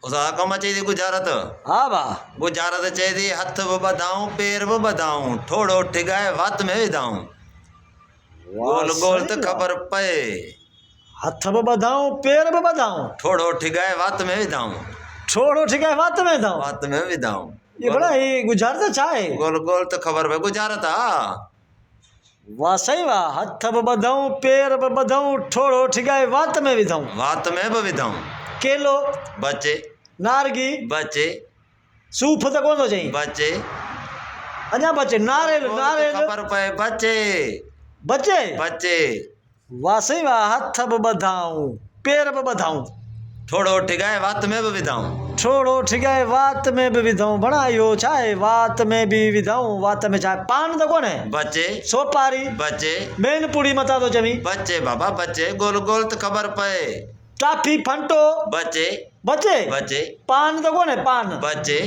उसा कम चाहिए गुजारत। हाँ वाह गुजारत चाहिए हथ भी बधाऊं पैर भी बधाऊं थोड़ो ठिगाए वात में विधाऊं गोल गोल तो खबर पे हथ भी बधाऊं पैर भी बधाऊं थोड़ो ठिगाए वात में विधाऊं छोड़ो ठीक है वात में था वात में विधाऊं ये बड़ा ये गुजारत चाहे गोल गोल तो खबर पे गुजारत वाह सही वाह हथ भी बधाऊं पैर भी बधाऊं छोड़ो ठीक है वात में विधाऊं वात में भी विधाऊं केलो बचे नारगी बचे सूफ तो कौन हो चाहिए बचे अञा बचे नारेल नारेल खबर पे बचे बचे बचे वाह सही वाह हथ भी बधाऊं पैर भी बधाऊं थोड़ो ठिगाए वात में भी विधाऊं छोड़ो ठीक है वात में भी विधाऊं बड़ा यो चाहे वात में भी विधाऊं वात में चाहे पान तो कौन है बचे सोपारी बचे मेन पूरी मता तो जमी बचे बाबा बचे गोल गोल तो खबर पे टाफी फंटो बचे बचे बचे पान तो कौन है पान बचे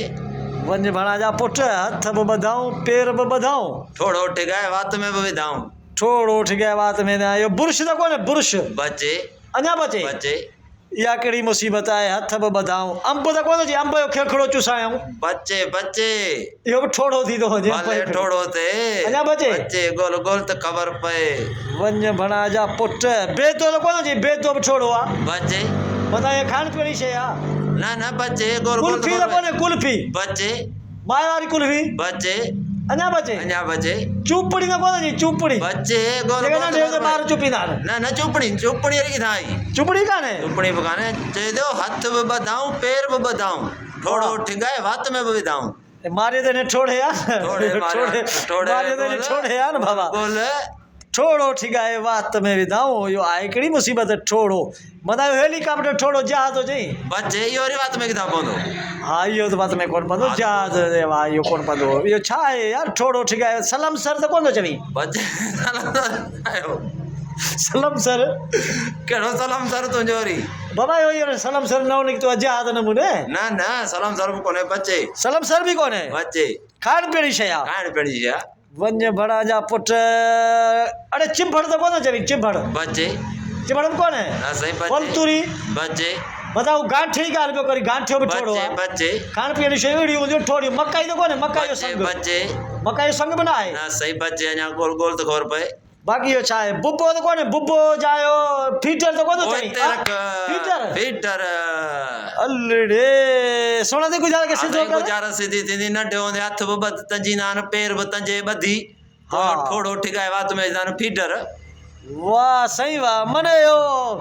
वंज भणा जा पुट हथ भी बधाऊं पैर भी बधाऊं थोड़ो ठिगाए वात में भी विधाऊं छोड़ो ठीक है वात में ना यो बुरुश तो कौन है बुरुश बचे अञा बचे बचे या कहिड़ी मुसीबत आहे हथ भी बधाऊं अंब तो कोन जी अंब जो खेखड़ो चुसायूं बचे बचे इहो बि ठोड़ो थी थो वञे भले ठोड़ो थे अञा बचे बचे गोल गोल तो खबर पे वञ भणा जा पुट बेदो तो कोन जी बेदो बि ठोड़ो आहे बचे मता ये खाइण पीअण जी शइ आहे ना ना बचे गोल गोल कुल्फी तो कोन है कुल्फी बचे माए वारी कुल्फी बचे अञा बचे अञा बचे चूपड़ी तो कोन जी चूपड़ी बचे गोल जेके गोल नंढे ॿार चुपींदा आहिनि ना ना चुपड़ी चुपड़ी वारी किथां आई चुपड़ी कान्हे चुपड़ी भी कान्हे चए थो हथ भी बधाऊं पैर भी बधाऊं थोड़ो ठिगाए वात में भी विधाऊं मारे तो ने ठोड़े यार ठोड़े मारे ठोड़े मारे तो ने ठोड़े यार बाबा बोल ठोड़ो ठिगाए वात में विधाऊं यो आहे कहिड़ी मुसीबत ठोड़ो मना हेलीकॉप्टर ठोड़ो जहाज हो जाई बचे इहो वरी वात में किथां पवंदो हाँ इहो त वात में कोन पवंदो जहाज वाह इहो कोन पवंदो इहो छा आहे यार ठोड़ो ठिगाए सलम सर त कोन थो चवी बचे आयो सलम सर कहिड़ो सलाम सर तुंहिंजो वरी बाबा इहो सलम सर न निकितो आहे जहाज नमूने ना ना सलाम सर बि कोन्हे बचे सलम सर बि कोन्हे बचे खाइण पीअण जी शइ आहे खाइण पीअण जी आहे वञ भणा जा पुट अड़े चिंभड़ त कोन चवी चिंभड़ बचे चिंभड़ बि कोन्हे ना सही बचे वलतुरी बचे बताओ गांठे जी ॻाल्हि पियो करी गांठियो बि ठोड़ो बचे आहे बचे खाइण पीअण जी शयूं अहिड़ियूं हूंदियूं ठोड़ियूं मकाई त कोन्हे मकाई जो बचे संग बचे मकाई जो संग बि न आहे ना सही बचे अञा गोल गोल तो खबर पए बाक़ी इहो छा आहे बुबो त कोन्हे बुबो जायो फीटर त कोन थो चई ओते रख फीटर फीटर अल्ले सोना ते गुज़ार के सिधो कर गुजारा सीधी थींदी नंढे हूंदे हथ बि तंजींदा आहिनि पेर बि तंजे ॿधी हा। थोड़ो ठिकाए वात में विझंदा आहिनि फीटर वाह सही वाह मने यो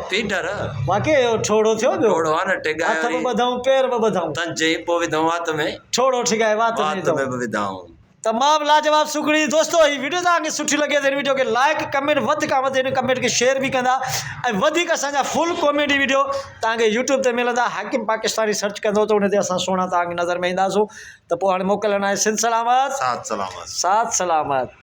फीटर वाकई यो ठोड़ो थियो ॿियो थोड़ो आहे न हथ ठिकाए बि वरी ॿधाऊं पेर बि ॿधाऊं तंजे पोइ विधऊं वात में ठोड़ो ठिकाए वात में वात विधऊं। में बि विधऊं तमाम लाजवाब सुखड़ी दोस्तों ये वीडियो तव्हांखे सुठी लगे तो वीडियो के लाइक कमेंट वध खां वध इन कमेंट के शेयर भी कंदा ऐं वधीक असांजा फुल कॉमेडी वीडियो तव्हांखे यूट्यूब ते मिलंदा हाकिम पाकिस्तानी सर्च कंदो त उन ते असां सोना तव्हांखे नज़र में ईंदासूं त पोइ हाणे मोकिलणु आहे सिंध सलामत साथ सलामत साथ सलामत।